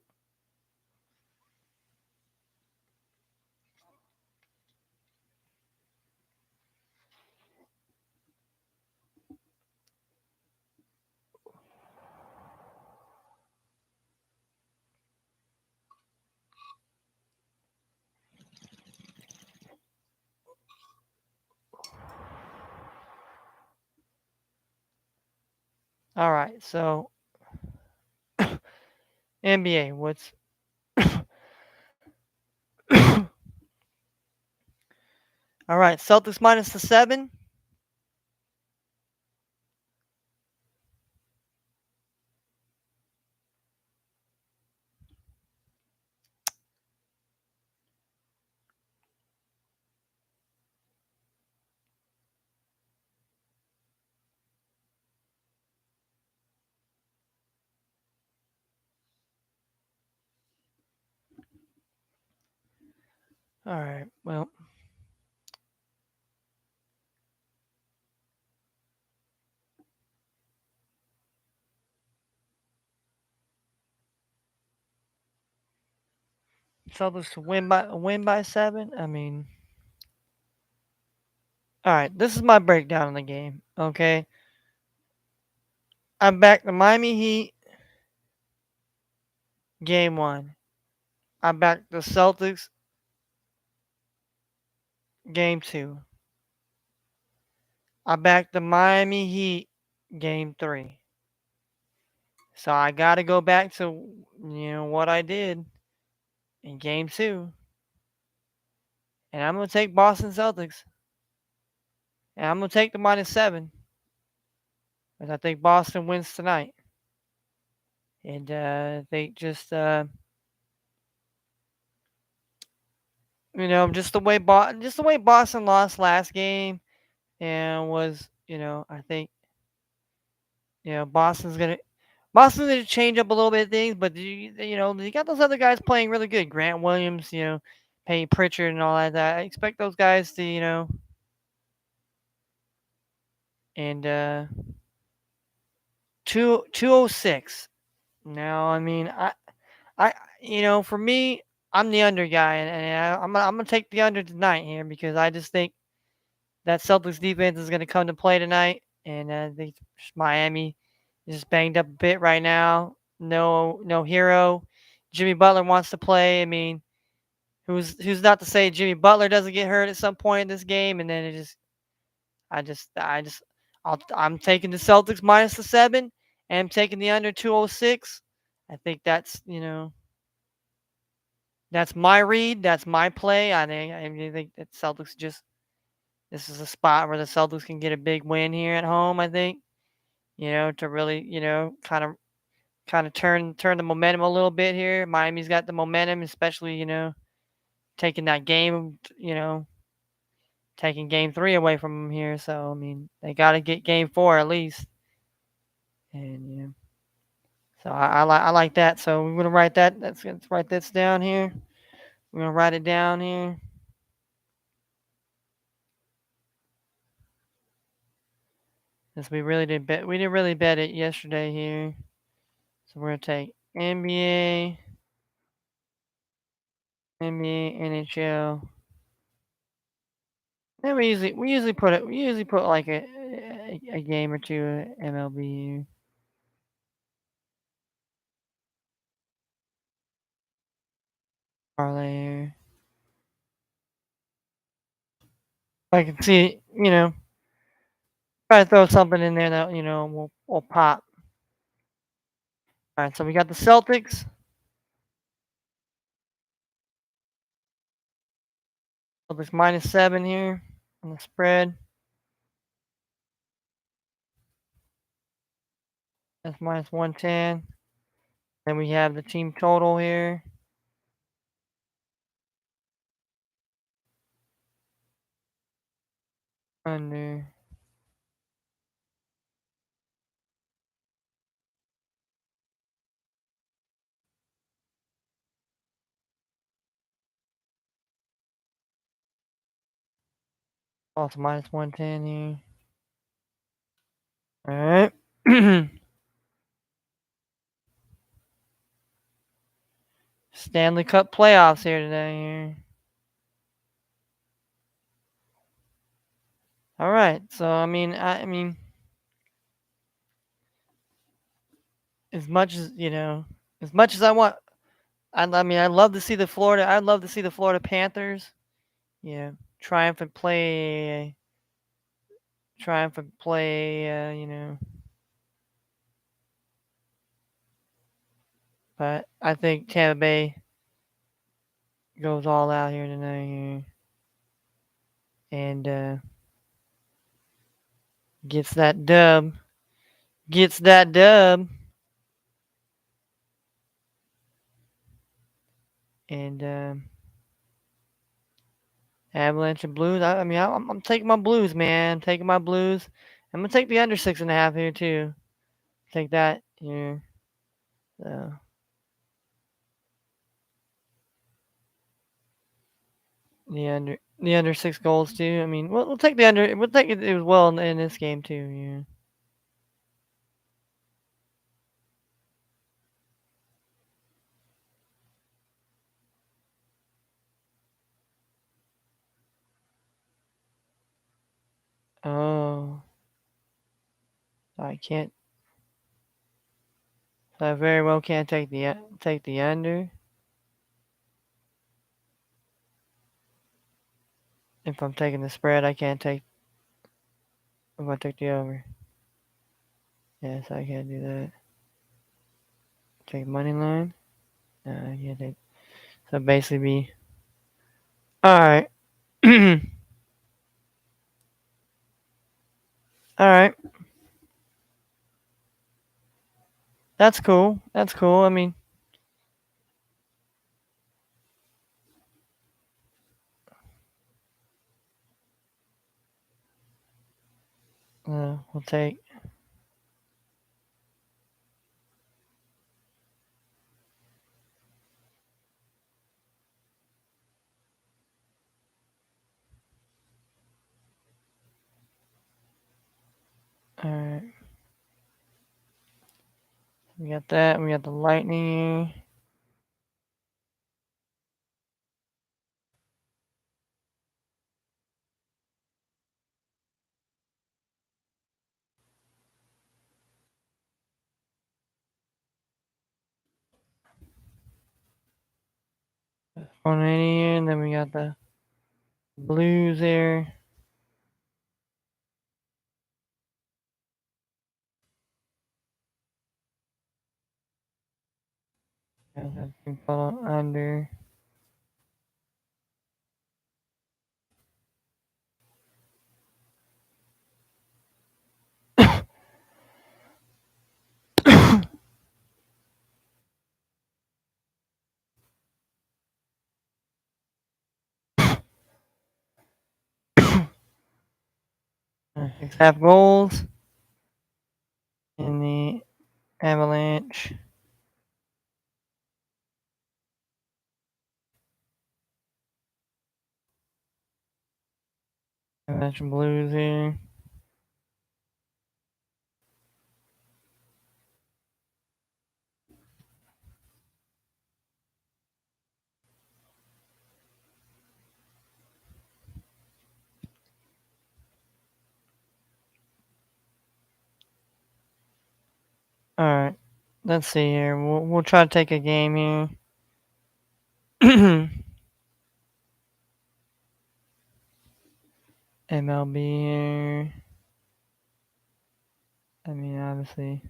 All right. So NBA, what's all right? Celtics minus the 7. All right. Well, Celtics to win by 7. I mean, all right. This is my breakdown of the game. Okay. I'm back the Miami Heat game 1. I'm back the Celtics game 2. I back the Miami Heat game 3. So I got to go back to what I did in game 2, and I'm gonna take Boston Celtics, and I'm gonna take the minus 7, because I think Boston wins tonight, and they just the way Boston lost last game, and was I think Boston's gonna change up a little bit of things, but you got those other guys playing really good. Grant Williams, Payne Pritchard, and all that. I expect those guys to and 206. Now, I mean, I for me, I'm the under guy, and I'm gonna take the under tonight here, because I just think that Celtics defense is gonna come to play tonight, and I think Miami is just banged up a bit right now. No hero. Jimmy Butler wants to play. I mean, who's not to say Jimmy Butler doesn't get hurt at some point in this game, and then I'm taking the Celtics minus the 7, and I'm taking the under 206. I think that's my read. That's my play. I think that Celtics this is a spot where the Celtics can get a big win here at home. I think to really kind of turn the momentum a little bit here. Miami's got the momentum, especially taking that game. Taking game 3 away from them here. So I mean, they got to get game 4 at least, and so I like that. So we're gonna write that. Let's write this down here. We're gonna write it down here. Since we didn't really bet it yesterday here. So we're gonna take NBA, NHL, Yeah, we usually put like a game or two MLB parlay. I can see, try to throw something in there that will pop. All right, so we got the Celtics. Celtics -7 here on the spread. That's -110. Then we have the team total here. Under. Also -110 here. All right. Stanley Cup playoffs here today. Here. All right. So I mean, as much as I want, I mean, I'd love to see the Florida. I'd love to see the Florida Panthers. Yeah, triumphant play. Triumphant play. But I think Tampa Bay goes all out here tonight here and gets that dub. Gets that dub. And Avalanche and Blues. I'm taking my Blues, man. I'm taking my Blues. I'm gonna take the under 6.5 here too. Take that here. So the under 6 goals too. I mean, we'll take the under. We'll take it as well in this game too. Yeah. Oh, I can't. So I very well can't take the under. If I'm taking the spread, I can't take. I'm gonna take the over. Yes, I can't do that. Take money line. No, I can't take. So basically, be all right. All right. That's cool. That's cool. I mean, we'll take. All right. We got that. We got the Lightning. On here, and then we got the Blues there. Got that team total under. Six half goals in the Avalanche. Avalanche and Blues here. All right. Let's see here. We'll try to take a game here. MLB here. I mean, obviously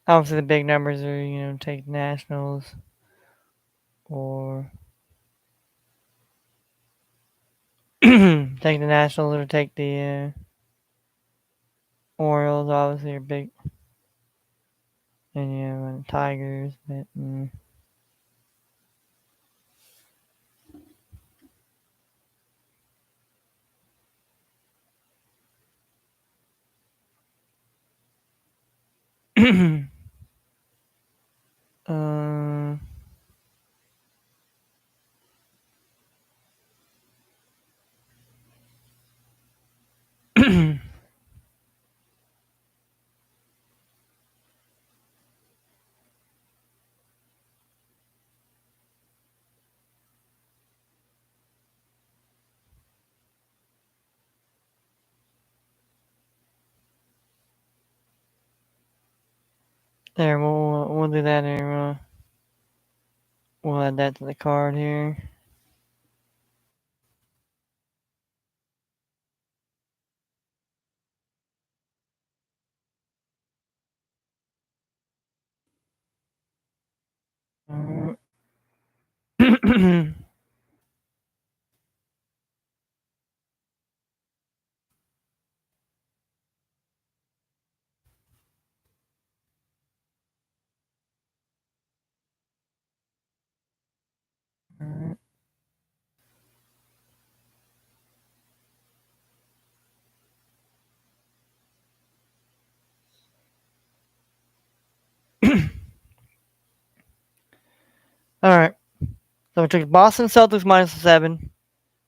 the big numbers are take Nationals or take the Nationals or take the Orioles. Obviously are big, and and Tigers. But uh, there, we'll do that here. We'll add that to the card here. All right. So we took Boston Celtics -7.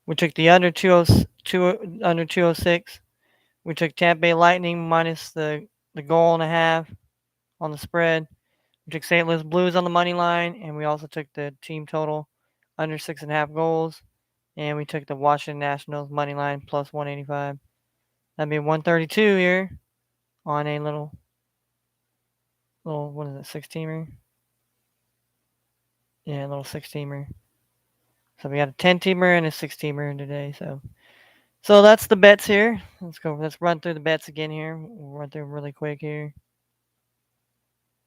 We took the under 206. We took Tampa Bay Lightning minus the goal and a half on the spread. We took St. Louis Blues on the money line, and we also took the team total under 6.5 goals. And we took the Washington Nationals money line plus 185. That'd be 132 here on a little what is it, 6-teamer? Yeah, a little 6-teamer. So we got a 10-teamer and a 6-teamer today. So that's the bets here. Let's go. Let's run through the bets again here. We'll run through them really quick here.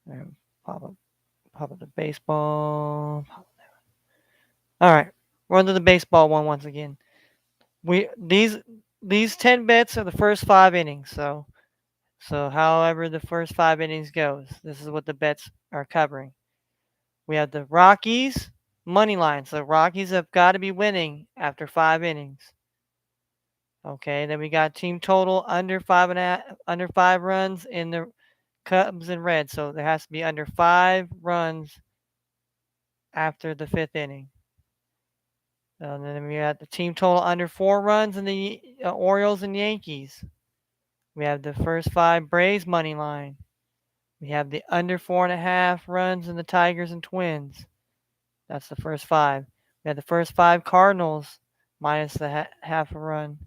All right, pop up the baseball. All right, run through the baseball one once again. We these 10 bets are the first 5 innings. So however the first 5 innings goes, this is what the bets are covering. We have the Rockies money line. So Rockies have got to be winning after 5 innings. Okay, then we got team total under 5 runs in the Cubs and Reds. So there has to be under 5 runs after the 5th inning. And then we got the team total under 4 runs in the Orioles and Yankees. We have the first 5 Braves money line. We have the under 4.5 runs in the Tigers and Twins. That's the first 5. We have the first 5 Cardinals minus the half a run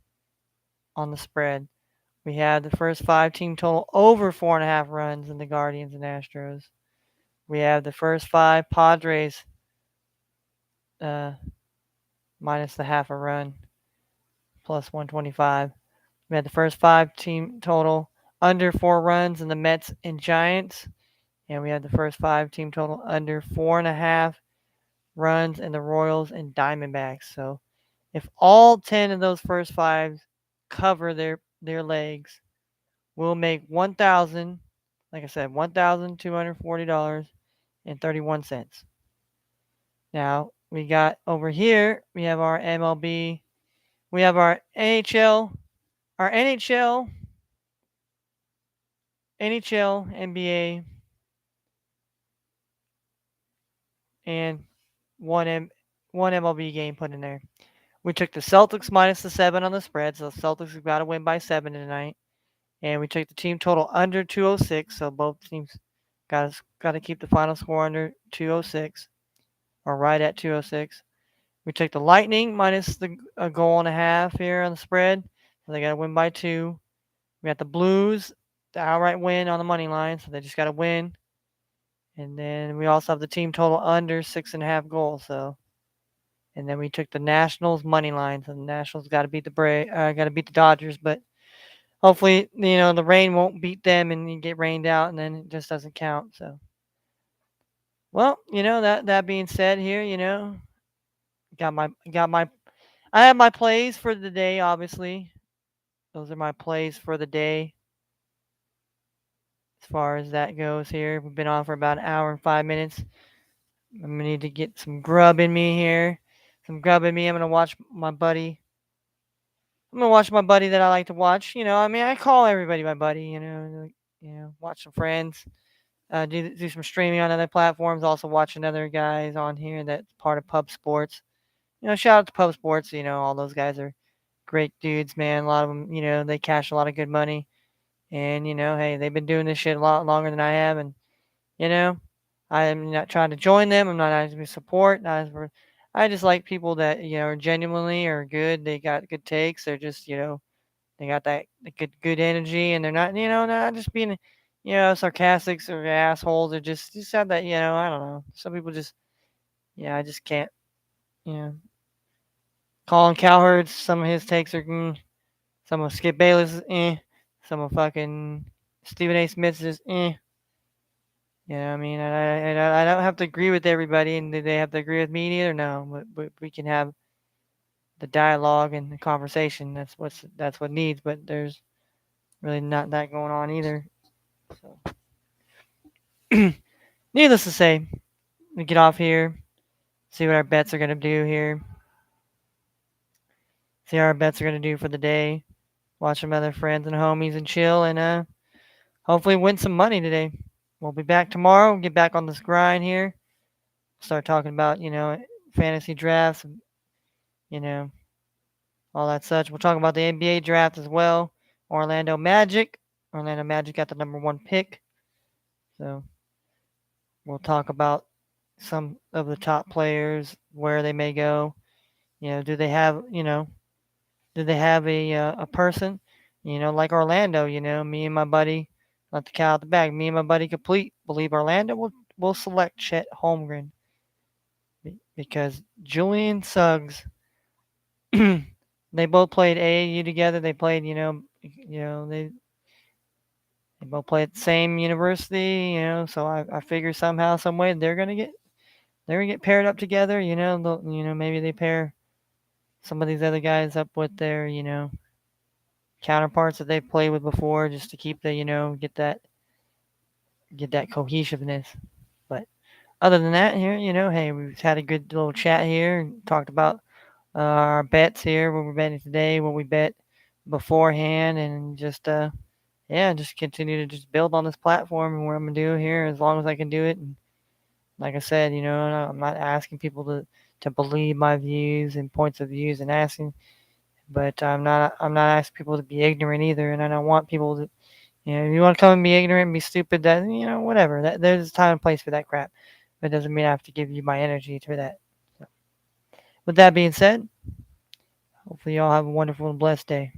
on the spread. We have the first 5 team total over 4.5 runs in the Guardians and Astros. We have the first 5 Padres minus the half a run plus 125. We had the first 5 team total under 4 runs in the Mets and Giants. And we had the first 5 team total under 4.5 runs in the Royals and Diamondbacks. So if all 10 of those first 5 cover their legs, we'll make 1,000, like I said, $1,240.31. Now we got over here, we have our MLB, we have our NHL, NBA, and one MLB game put in there. We took the Celtics minus the 7 on the spread, so the Celtics have got to win by 7 tonight. And we took the team total under 206, so both teams got to keep the final score under 206, or right at 206. We took the Lightning minus a goal and a half here on the spread, so they got to win by 2. We got the Blues, the outright win on the money line, so they just got to win. And then we also have the team total under 6.5 goals. So, and then we took the Nationals money line. So the Nationals got to beat got to beat the Dodgers, but hopefully, the rain won't beat them and you get rained out, and then it just doesn't count. So, well, that being said, here, got my I have my plays for the day. Obviously, those are my plays for the day. As far as that goes, here we've been on for about an hour and 5 minutes. I'm gonna need to get some grub in me here. Some grub in me. I'm gonna watch my buddy. I'm gonna watch my buddy that I like to watch. I mean, I call everybody my buddy. Watch some friends. Do some streaming on other platforms. Also watching other guys on here that's part of Pub Sports. Shout out to Pub Sports. All those guys are great dudes, man. A lot of them, they cash a lot of good money. And, hey, they've been doing this shit a lot longer than I have. And, you know, I'm not trying to join them. I'm not asking for support. I just like people that, are genuinely are good. They got good takes. They're just, they got that good energy. And they're not just being, sarcastic or assholes. Or just have that, I don't know. Some people just, I just can't, you know. Colin Cowherd's, some of his takes are, some of Skip Bayless, some of fucking Stephen A. Smith's is, I mean, I don't have to agree with everybody, and they have to agree with me either. No, but we can have the dialogue and the conversation. That's what needs. But there's really not that going on either. So, needless to say, we get off here, see what our bets are gonna do here, see how our bets are gonna do for the day. Watch some other friends and homies and chill, and hopefully win some money today. We'll be back tomorrow. Get back on this grind here. Start talking about, fantasy drafts, you know, all that such. We'll talk about the NBA draft as well. Orlando Magic. Orlando Magic got the number one pick. So we'll talk about some of the top players, where they may go. Do they have, a person, like Orlando, me and my buddy, not the cow out the bag, me and my buddy Complete believe Orlando will select Chet Holmgren because Julian Suggs, they both played AAU together. They played, they both play at the same university, So I figure somehow, some way they're gonna get paired up together. Maybe they pair some of these other guys up with their, counterparts that they've played with before, just to keep the, get that cohesiveness. But other than that, here, hey, we've had a good little chat here and talked about our bets here, what we're betting today, what we bet beforehand, and just continue to just build on this platform and what I'm gonna do here as long as I can do it. And like I said, I'm not asking people to believe my views and points of views and asking, but I'm not asking people to be ignorant either, and I don't want people to, if you want to come and be ignorant and be stupid, that whatever. That there's a time and place for that crap. But it doesn't mean I have to give you my energy to that. So, with that being said, hopefully y'all have a wonderful and blessed day.